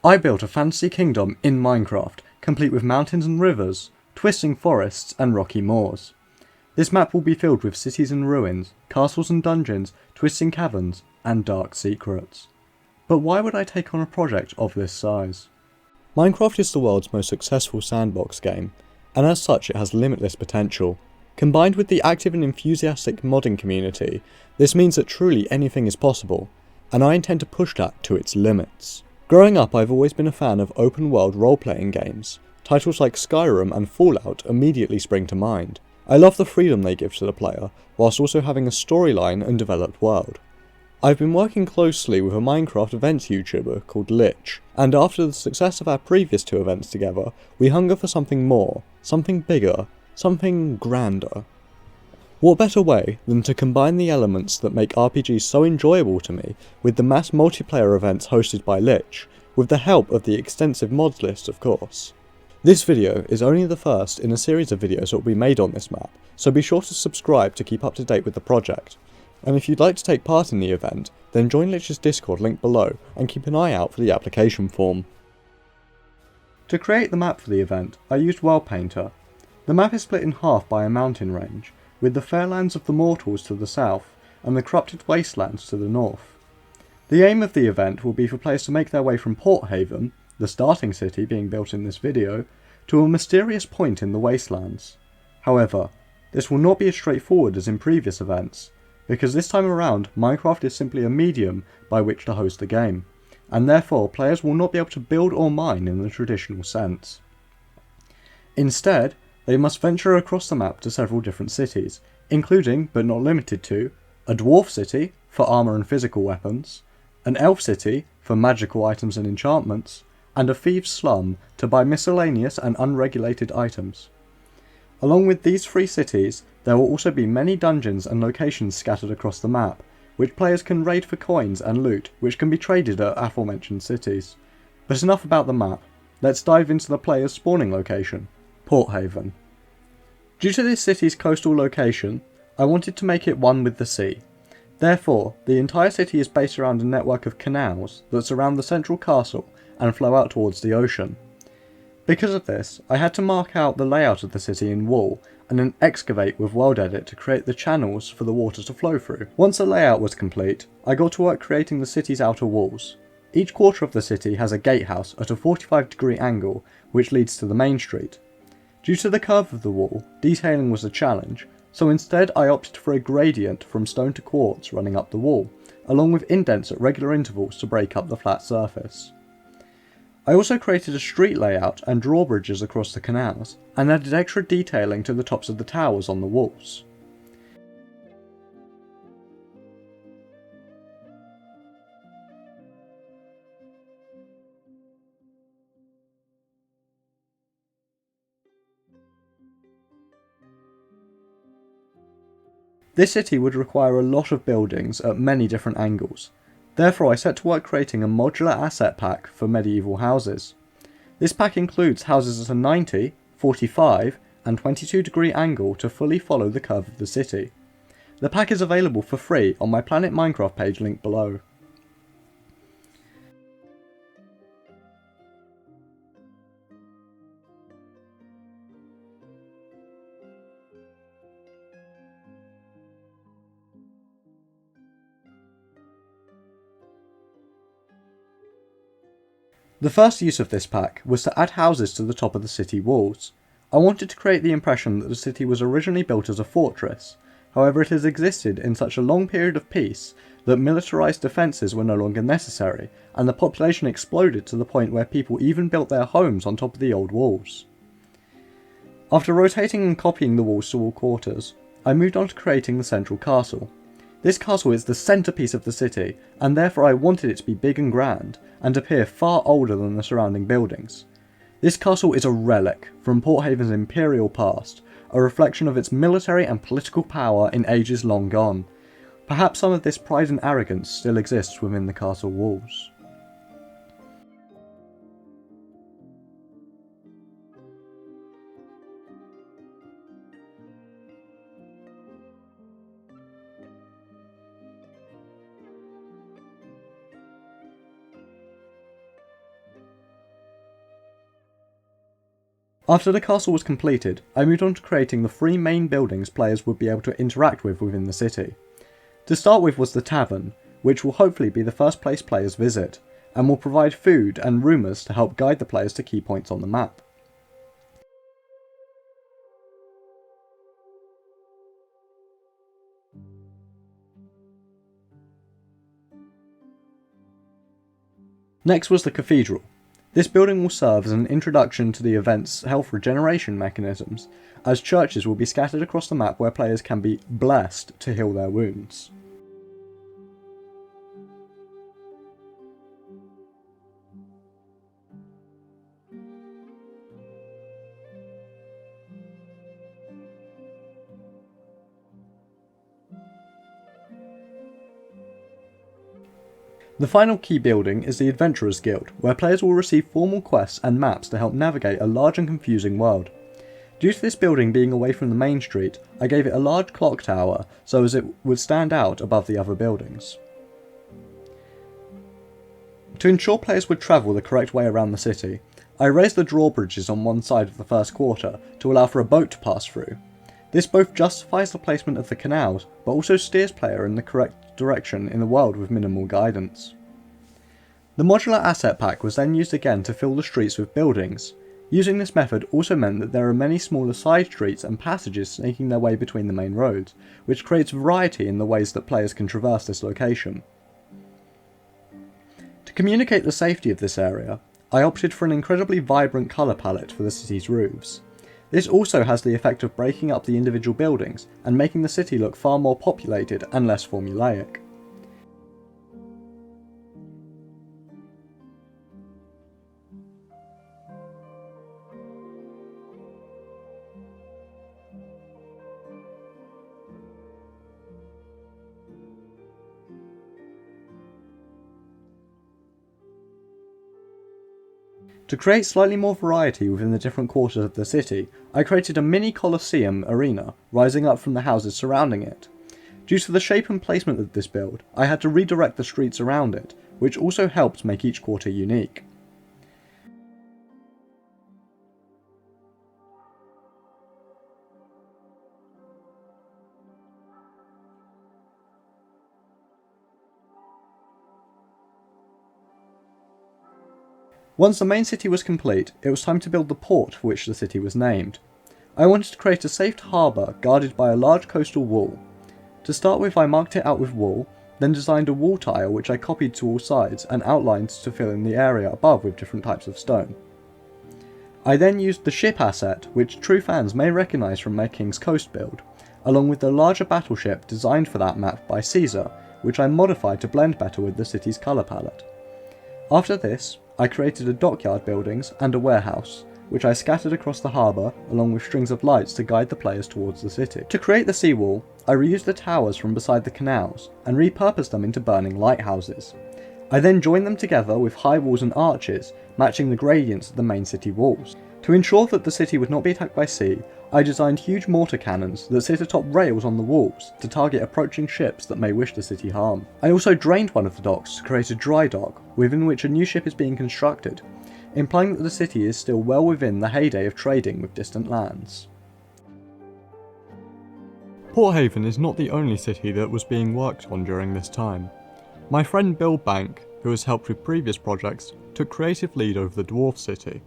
I built a fantasy kingdom in Minecraft, complete with mountains and rivers, twisting forests and rocky moors. This map will be filled with cities and ruins, castles and dungeons, twisting caverns, and dark secrets. But why would I take on a project of this size? Minecraft is the world's most successful sandbox game, and as such it has limitless potential. Combined with the active and enthusiastic modding community, this means that truly anything is possible, and I intend to push that to its limits. Growing up, I've always been a fan of open world role-playing games. Titles like Skyrim and Fallout immediately spring to mind. I love the freedom they give to the player, whilst also having a storyline and developed world. I've been working closely with a Minecraft events YouTuber called Lich, and after the success of our previous 2 events together, we hunger for something more, something bigger, something grander. What better way than to combine the elements that make RPGs so enjoyable to me with the mass multiplayer events hosted by Lich, with the help of the extensive mods list of course. This video is only the first in a series of videos that will be made on this map, so be sure to subscribe to keep up to date with the project. And if you'd like to take part in the event, then join Lich's Discord linked below and keep an eye out for the application form. To create the map for the event, I used worldpainter. The map is split in half by a mountain range, with the fair lands of the mortals to the south and the corrupted wastelands to the north. The aim of the event will be for players to make their way from Porthaven, the starting city being built in this video, to a mysterious point in the wastelands. However, this will not be as straightforward as in previous events, because this time around Minecraft is simply a medium by which to host the game, and therefore players will not be able to build or mine in the traditional sense. Instead, they must venture across the map to several different cities, including, but not limited to, a dwarf city for armour and physical weapons, an elf city for magical items and enchantments, and a thieves' slum to buy miscellaneous and unregulated items. Along with these 3 cities, there will also be many dungeons and locations scattered across the map, which players can raid for coins and loot which can be traded at aforementioned cities. But enough about the map, let's dive into the player's spawning location, Porthaven. Due to this city's coastal location, I wanted to make it one with the sea. Therefore, the entire city is based around a network of canals that surround the central castle and flow out towards the ocean. Because of this, I had to mark out the layout of the city in wool and then excavate with WorldEdit to create the channels for the water to flow through. Once the layout was complete, I got to work creating the city's outer walls. Each quarter of the city has a gatehouse at a 45-degree angle which leads to the main street. Due to the curve of the wall, detailing was a challenge, so instead I opted for a gradient from stone to quartz running up the wall, along with indents at regular intervals to break up the flat surface. I also created a street layout and drawbridges across the canals, and added extra detailing to the tops of the towers on the walls. This city would require a lot of buildings at many different angles. Therefore I set to work creating a modular asset pack for medieval houses. This pack includes houses at a 90, 45 and 22-degree angle to fully follow the curve of the city. The pack is available for free on my Planet Minecraft page linked below. The first use of this pack was to add houses to the top of the city walls. I wanted to create the impression that the city was originally built as a fortress, however it has existed in such a long period of peace that militarised defences were no longer necessary, and the population exploded to the point where people even built their homes on top of the old walls. After rotating and copying the walls to all quarters, I moved on to creating the central castle. This castle is the centrepiece of the city, and therefore I wanted it to be big and grand, and appear far older than the surrounding buildings. This castle is a relic from Porthaven's imperial past, a reflection of its military and political power in ages long gone. Perhaps some of this pride and arrogance still exists within the castle walls. After the castle was completed, I moved on to creating the 3 main buildings players would be able to interact with within the city. To start with was the tavern, which will hopefully be the first place players visit, and will provide food and rumours to help guide the players to key points on the map. Next was the cathedral. This building will serve as an introduction to the event's health regeneration mechanisms, as churches will be scattered across the map where players can be blessed to heal their wounds. The final key building is the Adventurers Guild, where players will receive formal quests and maps to help navigate a large and confusing world. Due to this building being away from the main street, I gave it a large clock tower so as it would stand out above the other buildings. To ensure players would travel the correct way around the city, I raised the drawbridges on one side of the first quarter to allow for a boat to pass through. This both justifies the placement of the canals, but also steers player in the correct direction in the world with minimal guidance. The modular asset pack was then used again to fill the streets with buildings. Using this method also meant that there are many smaller side streets and passages snaking their way between the main roads, which creates variety in the ways that players can traverse this location. To communicate the safety of this area, I opted for an incredibly vibrant colour palette for the city's roofs. This also has the effect of breaking up the individual buildings and making the city look far more populated and less formulaic. To create slightly more variety within the different quarters of the city, I created a mini Colosseum arena rising up from the houses surrounding it. Due to the shape and placement of this build, I had to redirect the streets around it, which also helped make each quarter unique. Once the main city was complete, it was time to build the port for which the city was named. I wanted to create a safe harbour guarded by a large coastal wall. To start with, I marked it out with wool, then designed a wall tile which I copied to all sides and outlined to fill in the area above with different types of stone. I then used the ship asset, which true fans may recognise from my King's Coast build, along with the larger battleship designed for that map by Caesar, which I modified to blend better with the city's colour palette. After this, I created a dockyard buildings and a warehouse, which I scattered across the harbour along with strings of lights to guide the players towards the city. To create the seawall, I reused the towers from beside the canals and repurposed them into burning lighthouses. I then joined them together with high walls and arches, matching the gradients of the main city walls. To ensure that the city would not be attacked by sea, I designed huge mortar cannons that sit atop rails on the walls to target approaching ships that may wish the city harm. I also drained one of the docks to create a dry dock within which a new ship is being constructed, implying that the city is still well within the heyday of trading with distant lands. Porthaven is not the only city that was being worked on during this time. My friend Buildbank, who has helped with previous projects, took creative lead over the dwarf city.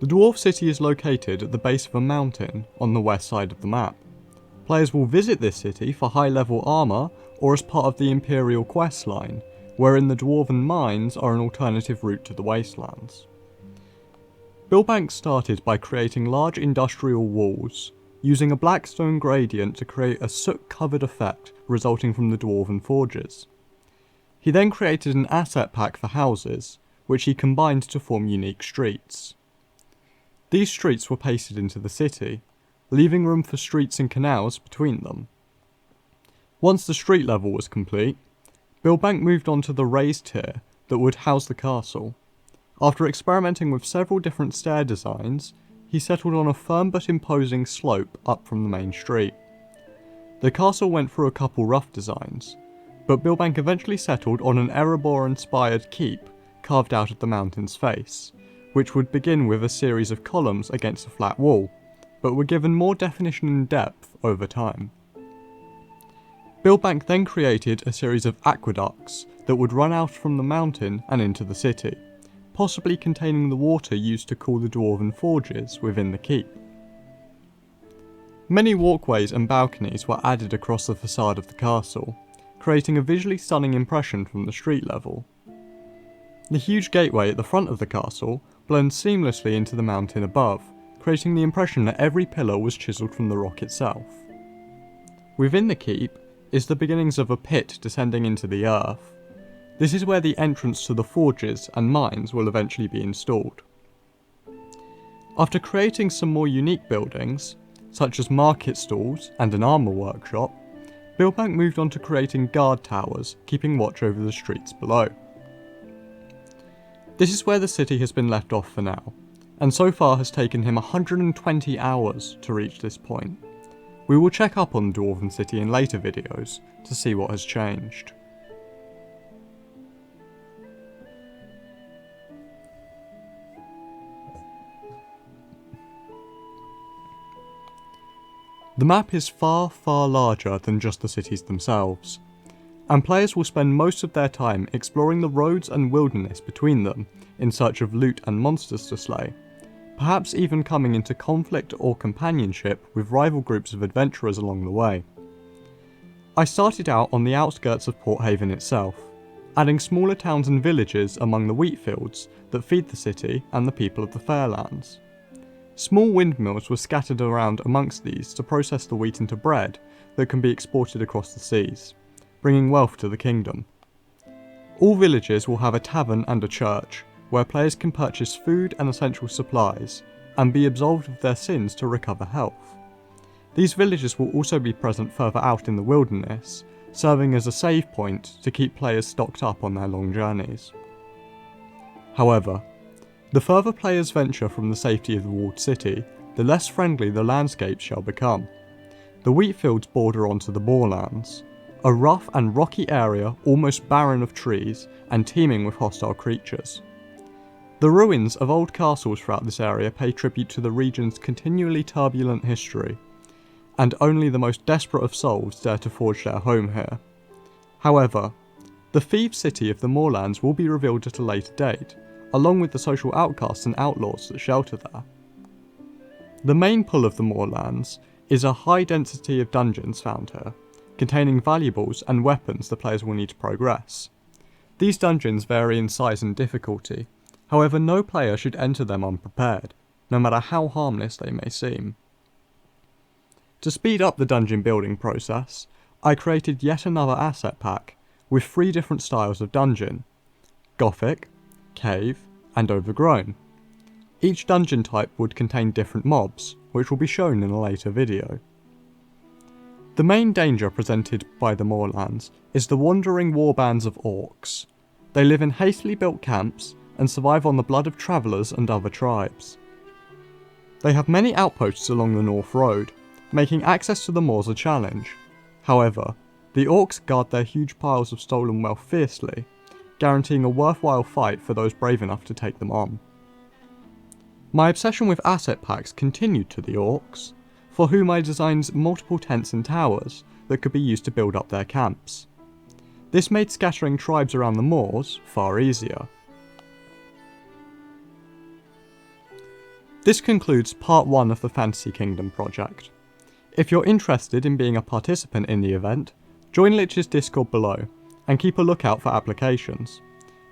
The dwarf city is located at the base of a mountain on the west side of the map. Players will visit this city for high level armour or as part of the Imperial quest line, wherein the dwarven mines are an alternative route to the wastelands. Buildbank started by creating large industrial walls, using a black stone gradient to create a soot-covered effect resulting from the dwarven forges. He then created an asset pack for houses, which he combined to form unique streets. These streets were pasted into the city, leaving room for streets and canals between them. Once the street level was complete, Buildbank moved on to the raised tier that would house the castle. After experimenting with several different stair designs, he settled on a firm but imposing slope up from the main street. The castle went through a couple rough designs, but Buildbank eventually settled on an Erebor-inspired keep carved out of the mountain's face, which would begin with a series of columns against a flat wall, but were given more definition and depth over time. Buildbank then created a series of aqueducts that would run out from the mountain and into the city, possibly containing the water used to cool the dwarven forges within the keep. Many walkways and balconies were added across the facade of the castle, creating a visually stunning impression from the street level. The huge gateway at the front of the castle blends seamlessly into the mountain above, creating the impression that every pillar was chiselled from the rock itself. Within the keep is the beginnings of a pit descending into the earth. This is where the entrance to the forges and mines will eventually be installed. After creating some more unique buildings, such as market stalls and an armour workshop, Buildbank moved on to creating guard towers, keeping watch over the streets below. This is where the city has been left off for now, and so far has taken him 120 hours to reach this point. We will check up on the Dwarven City in later videos to see what has changed. The map is far larger than just the cities themselves, and players will spend most of their time exploring the roads and wilderness between them in search of loot and monsters to slay, perhaps even coming into conflict or companionship with rival groups of adventurers along the way. I started out on the outskirts of Porthaven itself, adding smaller towns and villages among the wheat fields that feed the city and the people of the Fairlands. Small windmills were scattered around amongst these to process the wheat into bread that can be exported across the seas, bringing wealth to the kingdom. All villages will have a tavern and a church, where players can purchase food and essential supplies, and be absolved of their sins to recover health. These villages will also be present further out in the wilderness, serving as a save point to keep players stocked up on their long journeys. However, the further players venture from the safety of the walled city, the less friendly the landscapes shall become. The wheat fields border onto the moorlands, a rough and rocky area almost barren of trees and teeming with hostile creatures. The ruins of old castles throughout this area pay tribute to the region's continually turbulent history, and only the most desperate of souls dare to forge their home here. However, the thieves' city of the moorlands will be revealed at a later date, along with the social outcasts and outlaws that shelter there. The main pull of the moorlands is a high density of dungeons found here, containing valuables and weapons the players will need to progress. These dungeons vary in size and difficulty, however no player should enter them unprepared, no matter how harmless they may seem. To speed up the dungeon building process, I created yet another asset pack with 3 different styles of dungeon: Gothic, Cave, and Overgrown. Each dungeon type would contain different mobs, which will be shown in a later video. The main danger presented by the moorlands is the wandering warbands of orcs. They live in hastily built camps and survive on the blood of travellers and other tribes. They have many outposts along the North Road, making access to the moors a challenge. However, the orcs guard their huge piles of stolen wealth fiercely, guaranteeing a worthwhile fight for those brave enough to take them on. My obsession with asset packs continued to the orcs, for whom I designed multiple tents and towers that could be used to build up their camps. This made scattering tribes around the moors far easier. This concludes part 1 of the Fantasy Kingdom project. If you're interested in being a participant in the event, join Lich's Discord below, and keep a lookout for applications.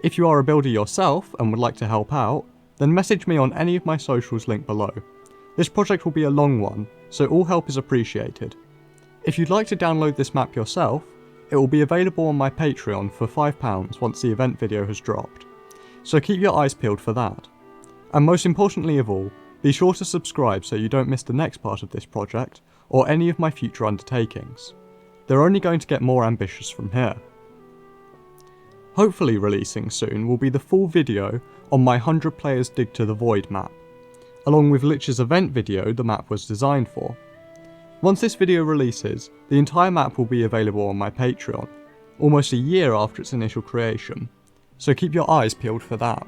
If you are a builder yourself and would like to help out, then message me on any of my socials linked below. This project will be a long one, so all help is appreciated. If you'd like to download this map yourself, it will be available on my Patreon for £5 once the event video has dropped, so keep your eyes peeled for that. And most importantly of all, be sure to subscribe so you don't miss the next part of this project, or any of my future undertakings. They're only going to get more ambitious from here. Hopefully releasing soon will be the full video on my 100 players dig to the void map, along with Lich's event video the map was designed for. Once this video releases, the entire map will be available on my Patreon, almost a year after its initial creation, so keep your eyes peeled for that.